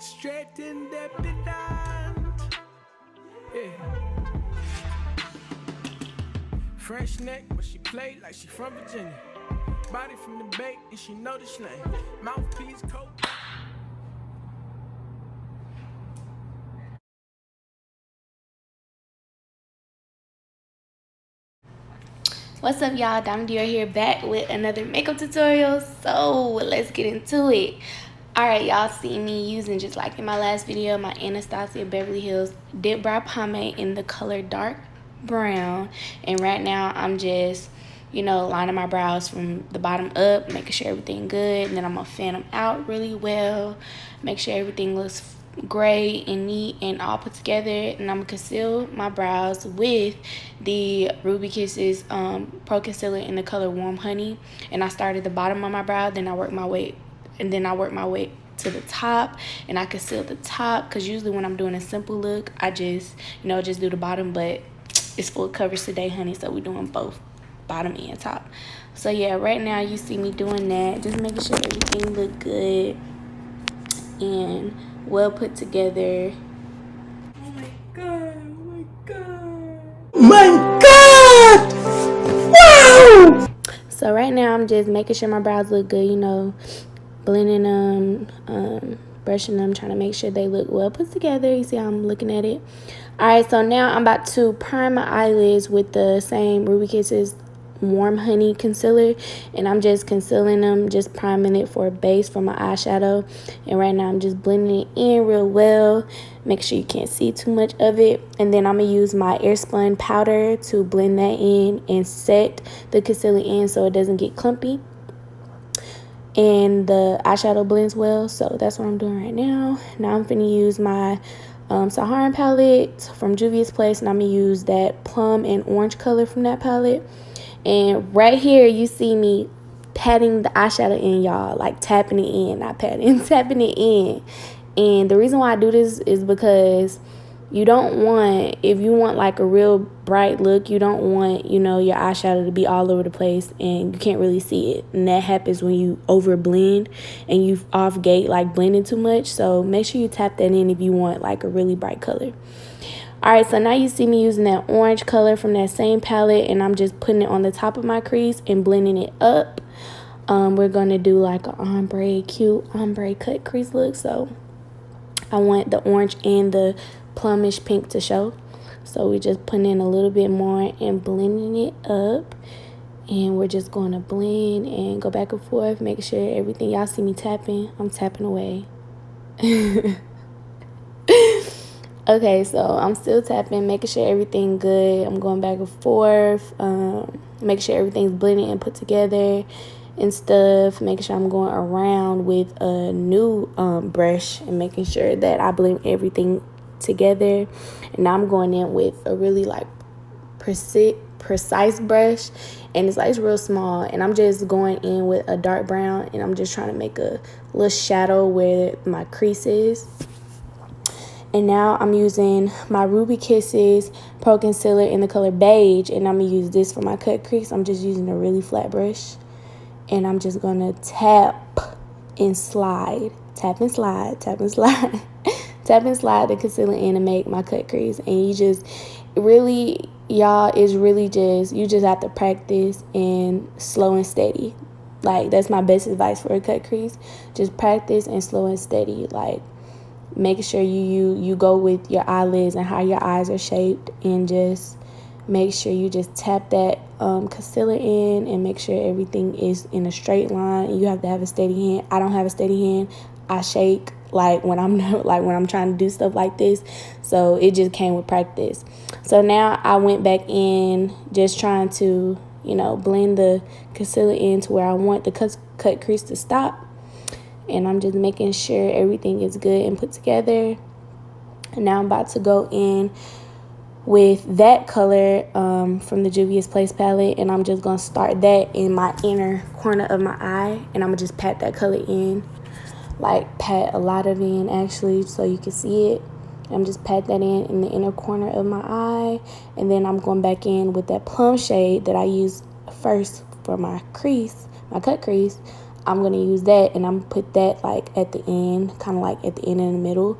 Straight in the pedant. Yeah. French neck, but she played like she from Virginia. Body from the Bay, and she know the slang. Mouthpiece coat. What's up, y'all? Dymmmm here, back with another makeup tutorial. So let's get into it. Alright, y'all see me using, just like in my last video, my Anastasia Beverly Hills Dip Brow Pomade in the color dark brown. And right now I'm just, lining my brows from the bottom up, making sure everything good. And then I'm gonna fan them out really well, make sure everything looks gray and neat and all put together. And I'm gonna conceal my brows with the Ruby Kisses Pro Concealer in the color Warm Honey. And I start at the bottom of my brow, then I work my way to the top, and I conceal the top, because usually when I'm doing a simple look, I just just do the bottom, but it's full coverage today, honey, so we're doing both bottom and top. So yeah, right now you see me doing that, just making sure everything look good and well put together. Oh my god, my god, wow! So right now I'm just making sure my brows look good, blending them, brushing them, trying to make sure they look well put together. You see how I'm looking at it? Alright, so now I'm about to prime my eyelids with the same Ruby Kisses Warm Honey concealer, and I'm just concealing them, just priming it for a base for my eyeshadow. And right now I'm just blending it in real well, make sure you can't see too much of it. And then I'm gonna use my Airspun powder to blend that in and set the concealer in so it doesn't get clumpy and the eyeshadow blends well. So that's what I'm doing right now. Now I'm gonna use my Saharan palette from Juvia's Place, and I'm gonna use that plum and orange color from that palette. And right here you see me patting the eyeshadow in, y'all, like tapping it in, not patting, tapping it in. And the reason why I do this is because you don't want, if you want like a real bright look, you don't want, your eyeshadow to be all over the place and you can't really see it. And that happens when you over blend and you off gate, like blending too much. So make sure you tap that in if you want like a really bright color. Alright, so now you see me using that orange color from that same palette, and I'm just putting it on the top of my crease and blending it up. We're going to do like an ombre, cute ombre cut crease look. So I want the orange and the plumish pink to show. So we're just putting in a little bit more and blending it up. And we're just going to blend and go back and forth, making sure everything, y'all see me tapping, I'm tapping away. Okay, so I'm still tapping, making sure everything good. I'm going back and forth, making sure everything's blended and put together and stuff, making sure I'm going around with a new brush and making sure that I blend everything together. And now I'm going in with a really like precise brush, and it's real small, and I'm just going in with a dark brown, and I'm just trying to make a little shadow where my crease is. And now I'm using my Ruby Kisses Pro Concealer in the color beige, and I'm going to use this for my cut crease. I'm just using a really flat brush, and I'm just going to tap and slide, tap and slide, tap and slide, tap and slide the concealer in to make my cut crease. And you just really, y'all, it's really just, you just have to practice and slow and steady. Like, that's my best advice for a cut crease. Just practice and slow and steady. Like, make sure you go with your eyelids and how your eyes are shaped, and just make sure you just tap that concealer in and make sure everything is in a straight line. You have to have a steady hand. I don't have a steady hand. I shake like when I'm trying to do stuff like this. So it just came with practice. So now I went back in, just trying to blend the concealer in to where I want the cut crease to stop. And I'm just making sure everything is good and put together. And now I'm about to go in with that color from the Juvia's Place palette, and I'm just going to start that in my inner corner of my eye, and I'm going to just pat that color in, like pat a lot of it in actually so you can see it. I'm just pat that in the inner corner of my eye, and then I'm going back in with that plum shade that I used first for my crease, my cut crease. I'm going to use that, and I'm put that like at the end, kind of like at the end in the middle,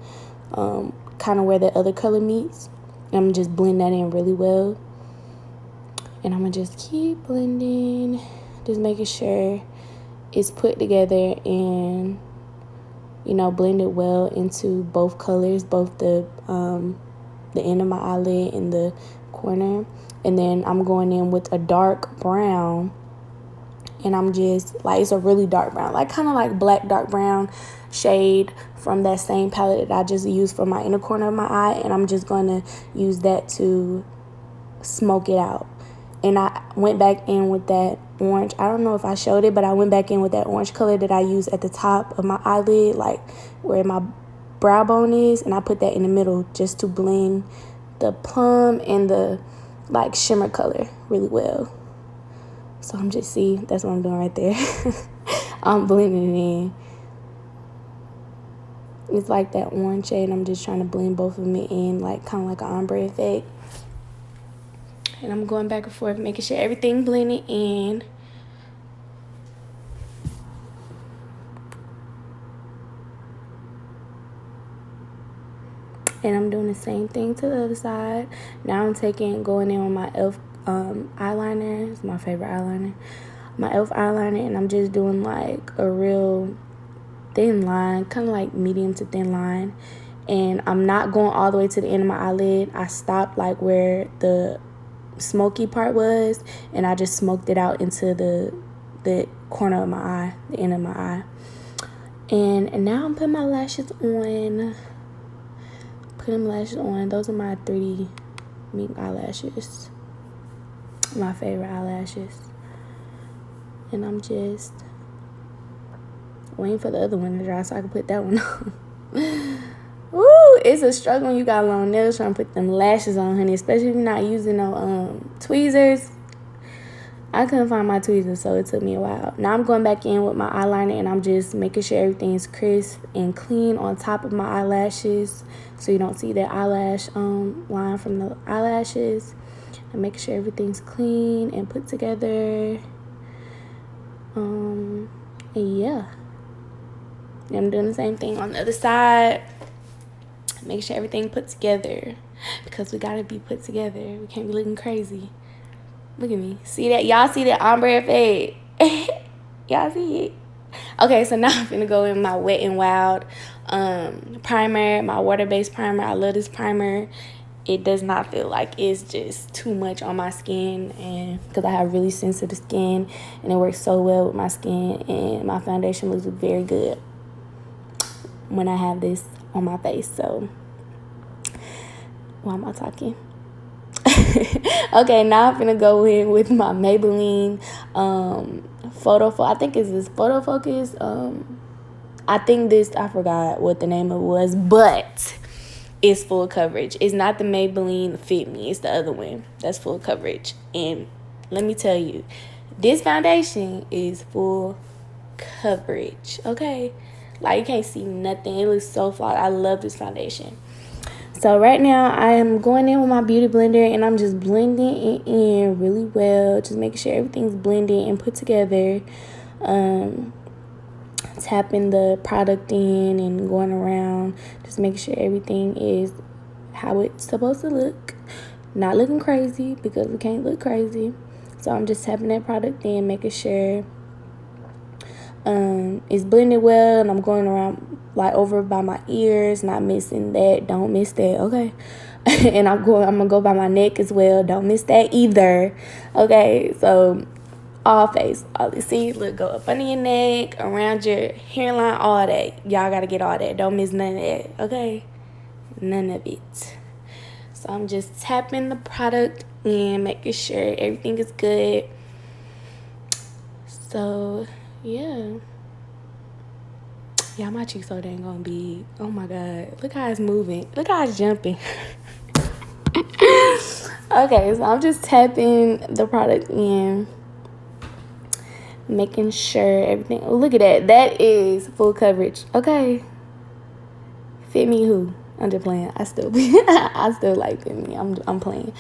kind of where the other color meets. And I'm just blend that in really well. And I'm going to just keep blending, just making sure it's put together and, you know, blended well into both colors, both the end of my eyelid and the corner. And then I'm going in with a dark brown, and I'm just like, it's a really dark brown, like kind of like black dark brown shade from that same palette that I just used for my inner corner of my eye. And I'm just going to use that to smoke it out. And I went back in with that orange. I don't know if I showed it, but I went back in with that orange color that I used at the top of my eyelid, like where my brow bone is, and I put that in the middle just to blend the plum and the like shimmer color really well. So I'm just, see, that's what I'm doing right there. I'm blending it in. It's like that orange shade, and I'm just trying to blend both of them in, like kind of like an ombre effect. And I'm going back and forth, making sure everything blended in. And I'm doing the same thing to the other side. Now I'm going in with my e.l.f. eyeliner. It's my favorite eyeliner. My e.l.f. eyeliner, and I'm just doing like a real thin line, kind of like medium to thin line. And I'm not going all the way to the end of my eyelid. I stopped like where the smoky part was, and I just smoked it out into the corner of my eye, the end of my eye. And now I'm putting my lashes on. Those are my 3D mink eyelashes, my favorite eyelashes. And I'm just waiting for the other one to dry so I can put that one on. Woo, it's a struggle when you got long nails trying to put them lashes on, honey, especially if you're not using no tweezers. I couldn't find my tweezers, so it took me a while. Now I'm going back in with my eyeliner, and I'm just making sure everything's crisp and clean on top of my eyelashes, so you don't see that eyelash line from the eyelashes. And making sure everything's clean and put together. And yeah. And I'm doing the same thing on the other side. Make sure everything put together, because we gotta be put together. We can't be looking crazy. Look at me. See that? Y'all see that ombre effect? Y'all see it? Okay, so now I'm gonna go in my Wet n Wild primer, my water-based primer. I love this primer. It does not feel like it's just too much on my skin, and because I have really sensitive skin, and it works so well with my skin, and my foundation looks very good when I have this on my face. So why am I talking? Okay, now I'm gonna go in with my Maybelline I think it's this Photo Focus. I think this, I forgot what the name of it was, but it's full coverage. It's not the Maybelline Fit Me, it's the other one that's full coverage. And let me tell you, this foundation is full coverage, okay? Like, you can't see nothing. It looks so flawless. I love this foundation. So right now I am going in with my beauty blender, and I'm just blending it in really well, just making sure everything's blended and put together. Tapping the product in and going around, just making sure everything is how it's supposed to look. Not looking crazy, because we can't look crazy. So I'm just tapping that product in, making sure it's blended well, and I'm going around like over by my ears, not missing that. Don't miss that, okay? And I'm gonna go by my neck as well. Don't miss that either, okay? So all face, all you see, look, go up under your neck, around your hairline, all that. Y'all gotta get all that. Don't miss none of that, okay? None of it. So I'm just tapping the product in, making sure everything is good. So yeah, my cheeks so dang gonna be, oh my god, look how it's moving, look how it's jumping. Okay, so I'm just tapping the product in, making sure everything, oh, look at that is full coverage, okay? Fit Me who? I'm just playing. I still like Fit Me. I'm playing.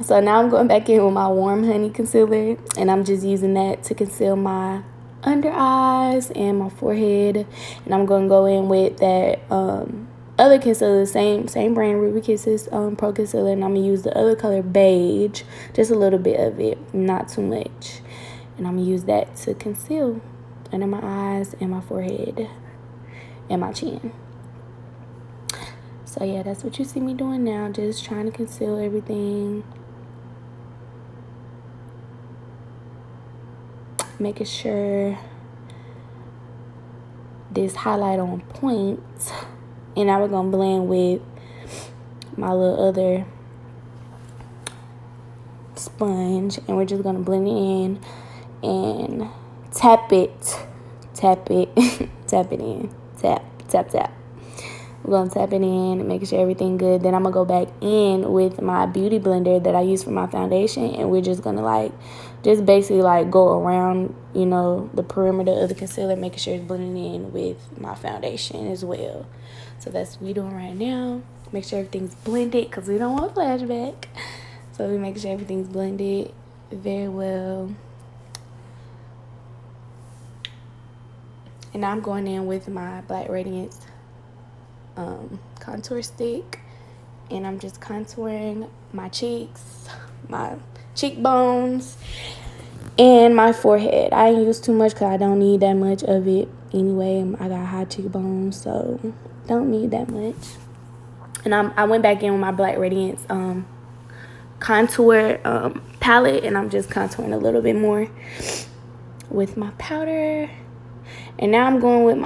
So now I'm going back in with my Warm Honey concealer, and I'm just using that to conceal my under eyes and my forehead. And I'm going to go in with that other concealer, same brand, Ruby Kisses Pro Concealer, and I'm going to use the other color, Beige, just a little bit of it, not too much. And I'm going to use that to conceal under my eyes and my forehead and my chin. So yeah, that's what you see me doing now, just trying to conceal everything. Making sure this highlight on point. And now we're going to blend with my little other sponge. And we're just going to blend it in and tap it. Tap it. Tap it in. Tap, tap, tap. We're going to tap it in and make sure everything good. Then I'm going to go back in with my beauty blender that I use for my foundation. And we're just going to just basically go around, you know, the perimeter of the concealer, making sure it's blending in with my foundation as well. So that's what we're doing right now. Make sure everything's blended because we don't want flashback. So we make sure everything's blended very well. And now I'm going in with my Black Radiance contour stick, and I'm just contouring my cheeks, my cheekbones, and my forehead. I ain't use too much because I don't need that much of it anyway. I got high cheekbones, so don't need that much. And I went back in with my Black Radiance contour palette, and I'm just contouring a little bit more with my powder. And now I'm going with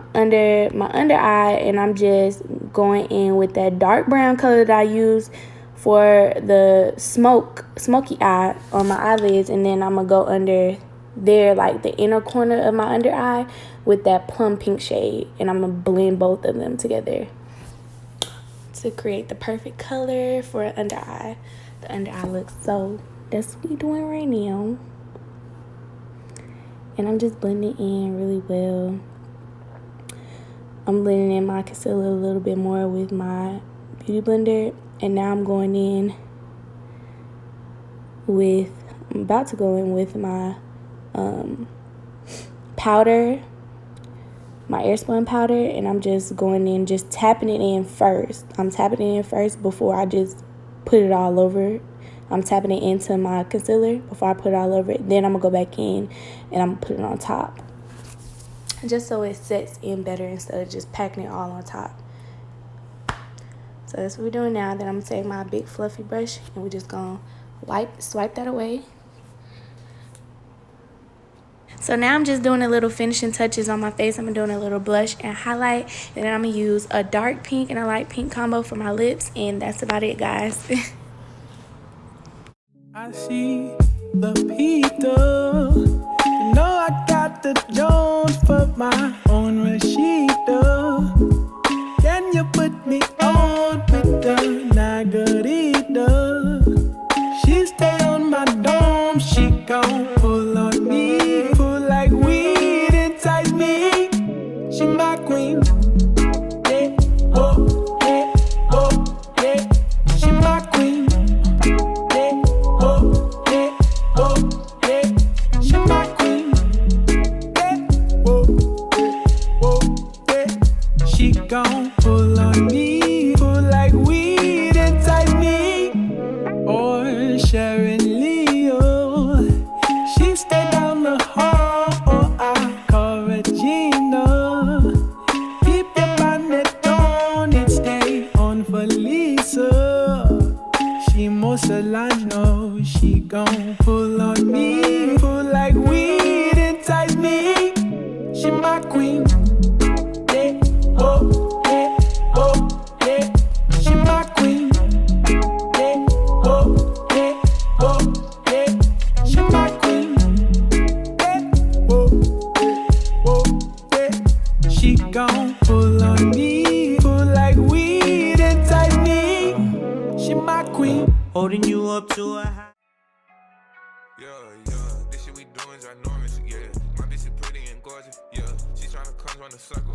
my under eye, and I'm just going in with that dark brown color that I use for the smoky eye on my eyelids. And then I'm going to go under there, like the inner corner of my under eye, with that plum pink shade. And I'm going to blend both of them together to create the perfect color for an under eye. The under eye looks so, that's what we're doing right now. And I'm just blending in really well. I'm blending in my concealer a little bit more with my beauty blender. And now I'm going in with, I'm about to go in with my powder, my airspun powder. And I'm just going in, just tapping it in first. I'm tapping it in first before I just put it all over. I'm tapping it into my concealer before I put it all over it. Then I'm going to go back in and I'm going to put it on top, just so it sets in better instead of just packing it all on top. So that's what we're doing now. Then I'm going to take my big fluffy brush and we're just going to swipe that away. So now I'm just doing a little finishing touches on my face. I'm doing a little blush and highlight. And then I'm going to use a dark pink and a light pink combo for my lips. And that's about it, guys. I see the Peter. You know I got the Jones for my own Rashida. Can you put me on with the Nagarita? She stay on my dome, she gon' pull on me, pull like weed, entice me. She my queen, yeah, oh, yeah, oh, yeah. She my queen, yeah, oh, yeah, oh, yeah. She my queen, yeah, whoa, whoa, yeah. She gon' pull on me, pull like weed, entice me. Or Sharon Leo, she stay down the hall, or I call Regina. Keep your bonnet on, it stay on for Lisa. She Mussolano, she gon' pull on me, pull like weed, entice me. She my queen, yeah, oh, yeah, oh, yeah. She my queen, yeah, oh, yeah, oh, yeah. She my queen, yeah, whoa, whoa, yeah. She gon' pull on me, pull like weed, entice me. She my queen. Holding you up to a high. Yeah, this shit we doing is ginormous, yeah. My bitch is pretty and gorgeous, yeah. She tryna come run the circle.